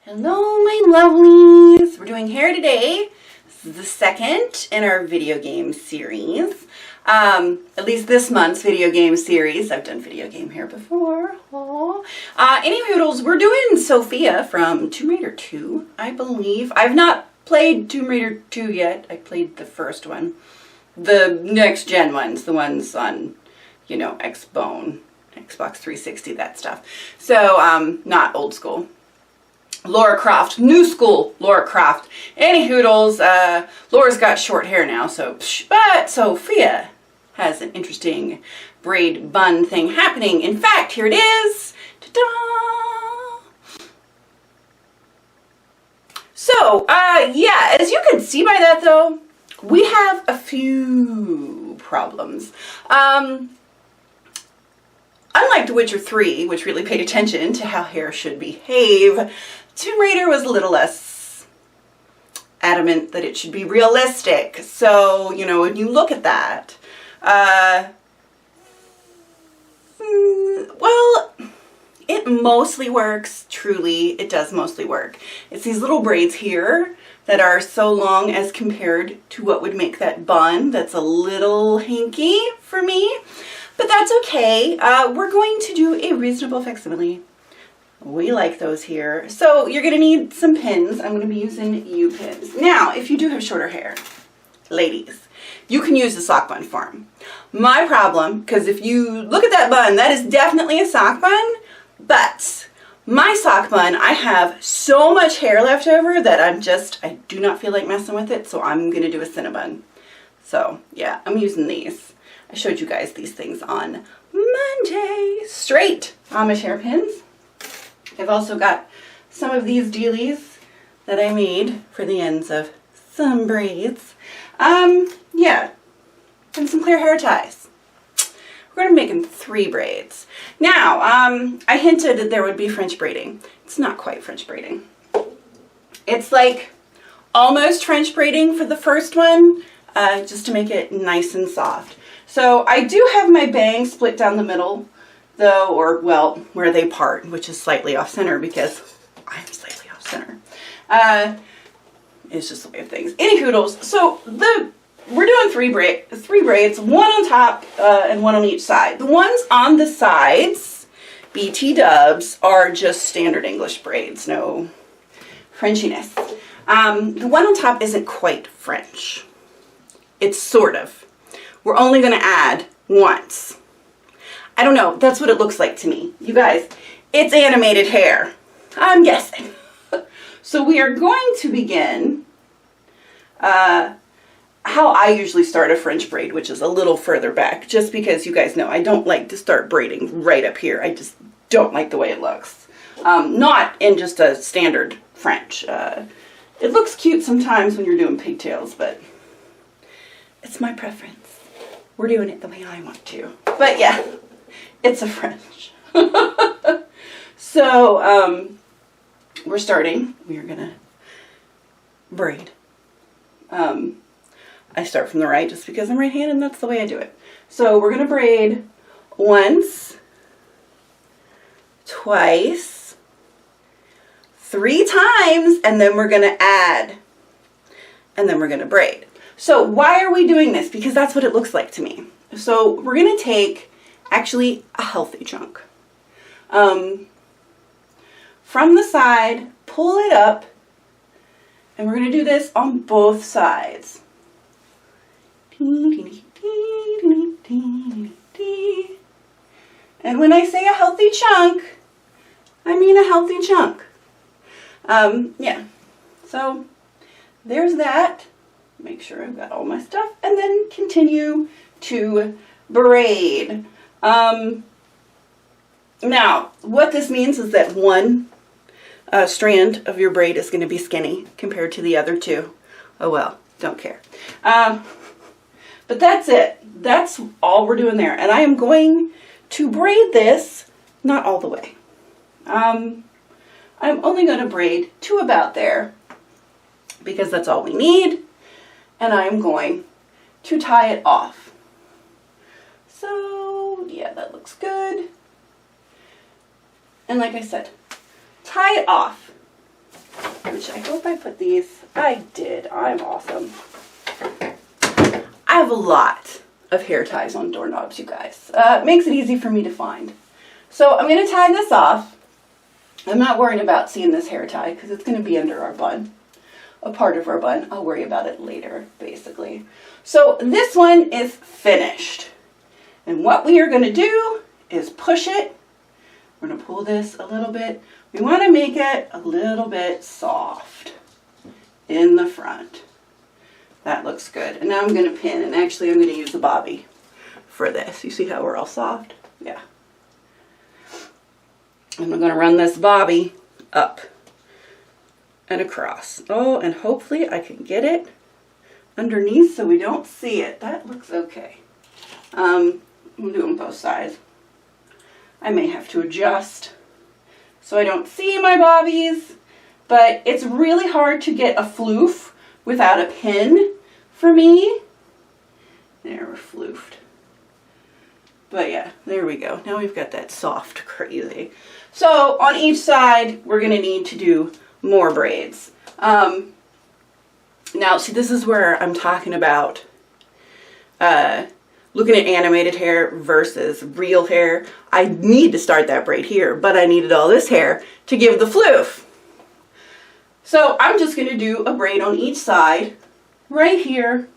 Hello, my lovelies. We're doing hair today. This is the second in our video game series. At least this month's video game series. I've done video game hair before. Anyhoodles, we're doing Sofia from Tomb Raider 2, I believe. I've not played Tomb Raider 2 yet. I played the first one. The next gen ones, the ones on, you know, Xbox 360, that stuff. So, not old school. Laura Croft, new school Laura Croft. Anyhoodles, Laura's got short hair now, but Sofia has an interesting braid bun thing happening. In fact, here it is. Ta-da! So, yeah, as you can see by that though, we have a few problems. Unlike The Witcher 3, which really paid attention to how hair should behave, Tomb Raider was a little less adamant that it should be realistic. So, you know, when you look at that, well, it mostly works. Truly, it does mostly work. It's these little braids here that are so long as compared to what would make that bun that's a little hinky for me. But that's okay. We're going to do a reasonable facsimile. We like those here. So you're going to need some pins. I'm going to be using U-pins. Now, if you do have shorter hair, ladies, you can use the sock bun form. My problem, because if you look at that bun, that is definitely a sock bun, but my sock bun, I have so much hair left over that I do not feel like messing with it, so I'm going to do a Cinnabon. So, yeah, I'm using these. I showed you guys these things on Monday. Straight Amish hairpins. I've also got some of these dealies that I made for the ends of some braids. Yeah, and some clear hair ties. We're going to be making 3 braids. Now, I hinted that there would be French braiding. It's not quite French braiding. It's like almost French braiding for the first one, just to make it nice and soft. So I do have my bangs split down the middle, though, or, well, where they part, which is slightly off center because I'm slightly off center. It's just the way of things. Anyhoodles, so we're doing 3 braids, one on top and one on each side. The ones on the sides, BT dubs, are just standard English braids, no Frenchiness. The one on top isn't quite French. It's sort of. We're only going to add once. I don't know. That's what it looks like to me. You guys, it's animated hair. I'm guessing. So we are going to begin how I usually start a French braid, which is a little further back, just because you guys know I don't like to start braiding right up here. I just don't like the way it looks. Not in just a standard French. It looks cute sometimes when you're doing pigtails, but it's my preference. We're doing it the way I want to. But yeah, it's a French. So, we're starting. We are going to braid. I start from the right just because I'm right-handed and that's the way I do it. So we're going to braid once, twice, 3 times, and then we're going to add, and then we're going to braid. So why are we doing this? Because that's what it looks like to me. So we're going to take actually a healthy chunk. From the side, pull it up, and we're going to do this on both sides. And when I say a healthy chunk, I mean a healthy chunk. Yeah. So there's that. Make sure I've got all my stuff, and then continue to braid. Now, what this means is that one strand of your braid is going to be skinny compared to the other 2. Oh well, don't care. But that's it. That's all we're doing there. And I am going to braid this, not all the way. I'm only going to braid to about there because that's all we need. And I'm going to tie it off. So, yeah, that looks good. And like I said, tie it off. which I hope I put these. I did. I'm awesome. I have a lot of hair ties on doorknobs, you guys. It makes it easy for me to find. So I'm going to tie this off. I'm not worrying about seeing this hair tie because it's going to be under our bun. A part of our bun. I'll worry about it later, basically. So this one is finished. And what we are going to do is push it. We're going to pull this a little bit. We want to make it a little bit soft in the front. That looks good. And now I'm going to pin, and actually I'm going to use a bobby for this. You see how we're all soft? Yeah. And I'm going to run this bobby up and across. Oh, and hopefully I can get it underneath so we don't see it. That looks okay. I'm doing both sides. I may have to adjust so I don't see my bobbies, but it's really hard to get a floof without a pin for me. There, we're floofed. But yeah, there we go. Now we've got that soft crazy. So on each side, we're going to need to do more braids. Now, see, this is where I'm talking about looking at animated hair versus real hair. I need to start that braid here, but I needed all this hair to give the floof. So I'm just going to do a braid on each side right here.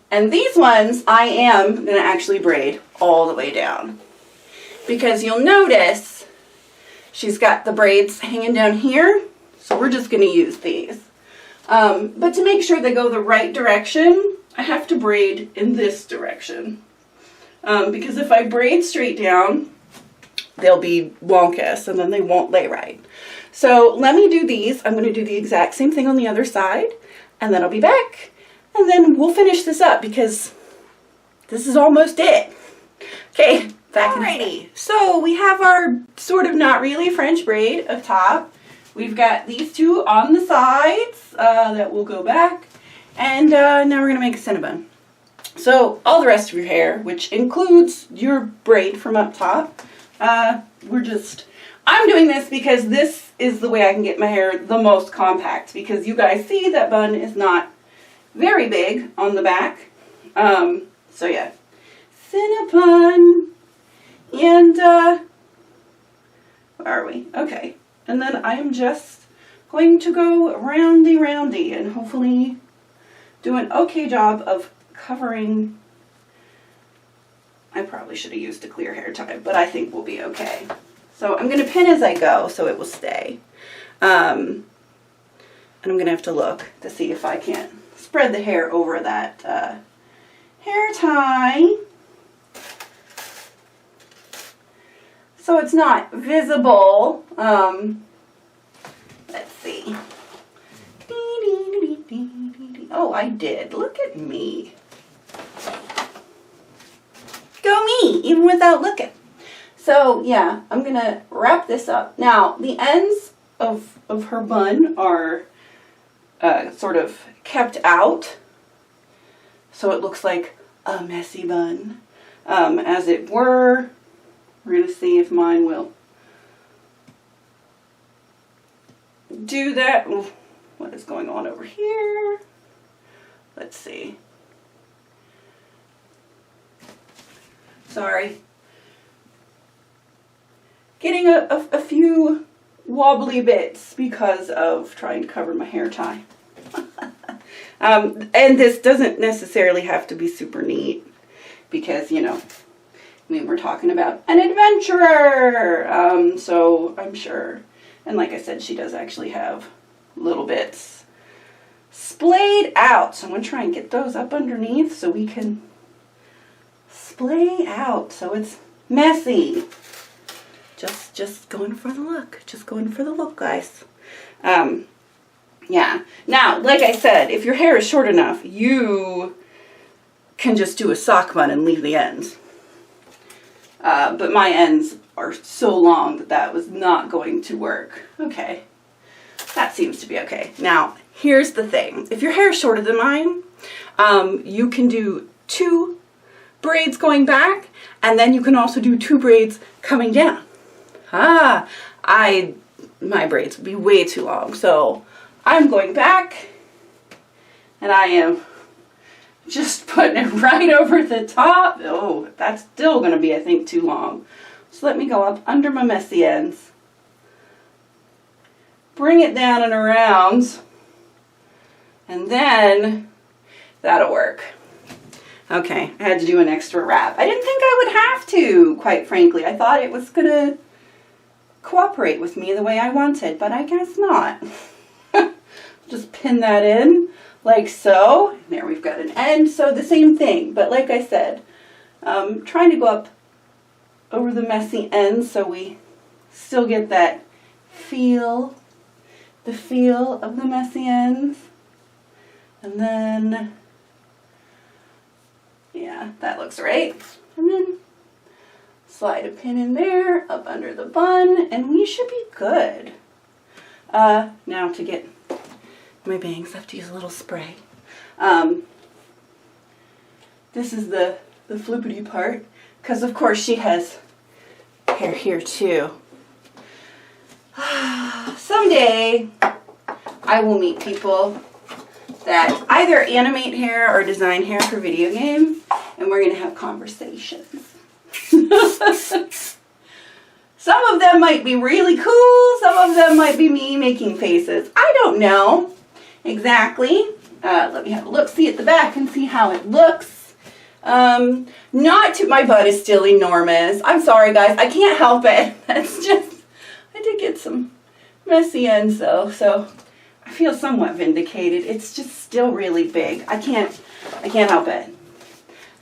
And these ones I am going to actually braid all the way down. Because you'll notice she's got the braids hanging down here. So we're just going to use these. But to make sure they go the right direction, I have to braid in this direction. Because if I braid straight down, they'll be wonkus and then they won't lay right. So let me do these. I'm going to do the exact same thing on the other side, and then I'll be back. And then we'll finish this up because this is almost it. Okay, back. Alrighty, so we have our sort of not really French braid up top. We've got these two on the sides that will go back. And now we're going to make a cinnamon. So all the rest of your hair, which includes your braid from up top, I'm doing this because this is the way I can get my hair the most compact. Because you guys see that bun is not very big on the back. So yeah, cinnamon. And where are we? Okay. And then I am just going to go roundy and hopefully do an okay job of covering. I probably should have used a clear hair tie, but I think we'll be okay. So I'm going to pin as I go so it will stay. And I'm going to have to look to see if I can't spread the hair over that hair tie so it's not visible. Let's see. Oh, I did. Look at me. Go me, even without looking. So, yeah, I'm going to wrap this up. Now, the ends of her bun are sort of kept out. So it looks like a messy bun, as it were. We're going to see if mine will do that. Ooh, what is going on over here? Let's see. Sorry. Getting a few wobbly bits because of trying to cover my hair tie. And this doesn't necessarily have to be super neat because, you know, I mean, we're talking about an adventurer. So I'm sure. And like I said, she does actually have little bits splayed out. So I'm going to try and get those up underneath so we can splay out so it's messy. Just going for the look. Just going for the look, guys. Yeah. Now, like I said, if your hair is short enough, you can just do a sock bun and leave the ends. But my ends are so long that that was not going to work. Okay. That seems to be okay. Now, here's the thing. If your hair is shorter than mine, you can do 2 braids going back, and then you can also do 2 braids coming down. I my braids would be way too long. So I'm going back and I am just putting it right over the top. Oh, that's still going to be, I think, too long. So let me go up under my messy ends. Bring it down and around. And then that'll work. Okay, I had to do an extra wrap. I didn't think I would have to, quite frankly. I thought it was going to cooperate with me the way I wanted, but I guess not. Just pin that in like so. There, we've got an end. So the same thing, but like I said, trying to go up over the messy ends so we still get that feel, the feel of the messy ends. And then, yeah, that looks right. And then slide a pin in there, up under the bun, and we should be good. Now to get my bangs, I have to use a little spray. This is the flippity part, because of course she has hair here too. Someday I will meet people that either animate hair or design hair for video games, and we're going to have conversations. Some of them might be really cool, some of them might be me making faces. I don't know exactly. Let me have a look-see at the back and see how it looks. My butt is still enormous. I'm sorry guys, I can't help it. That's just, I did get some messy ends though, so I feel somewhat vindicated. It's just still really big. I can't help it.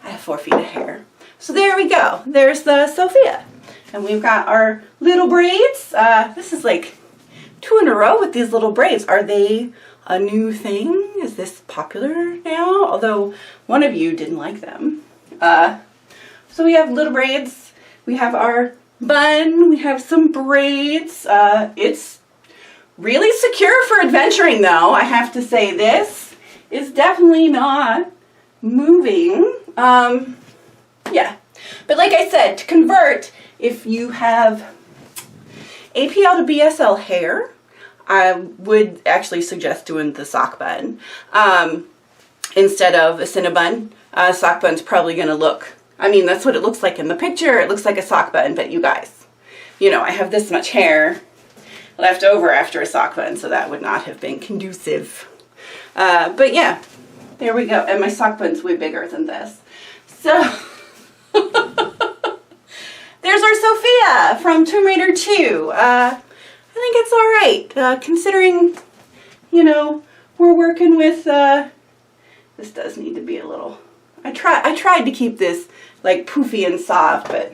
I have 4 feet of hair. So there we go. There's the Sofia. And we've got our little braids. This is like 2 in a row with these little braids. Are they a new thing? Is this popular now? Although one of you didn't like them. So we have little braids. We have our bun. We have some braids. It's really secure for adventuring though. I have to say this is definitely not moving. Yeah. But like I said, to convert, if you have APL to BSL hair, I would actually suggest doing the sock bun instead of a Cinnabon. Sock bun's probably going to look, I mean, that's what it looks like in the picture. It looks like a sock bun, but you guys, you know, I have this much hair left over after a sock bun, so that would not have been conducive. But yeah, there we go. And my sock bun's way bigger than this. So there's our Sofia from Tomb Raider 2. I think it's all right, considering, you know, we're working with, this does need to be a little, I tried to keep this like poofy and soft, but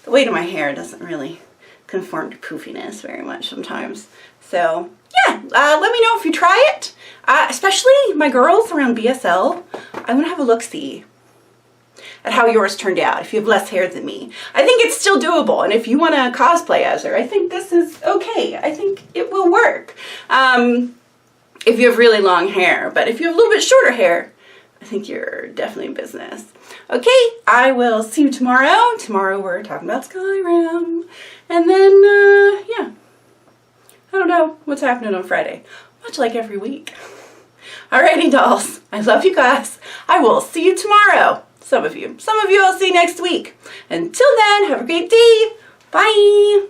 the weight of my hair doesn't really conform to poofiness very much sometimes. So yeah, let me know if you try it, especially my girls around BSL. I want to have a look-see at how yours turned out if you have less hair than me. I think it's still doable, and if you want to cosplay as her, I think this is okay. I think it will work if you have really long hair, but if you have a little bit shorter hair, I think you're definitely in business. Okay, I will see you tomorrow. Tomorrow we're talking about Skyrim, and then yeah, I don't know what's happening on Friday, much like every week. Alrighty dolls, I love you guys. I will see you tomorrow. Some of you I'll see next week. Until then, have a great day. Bye.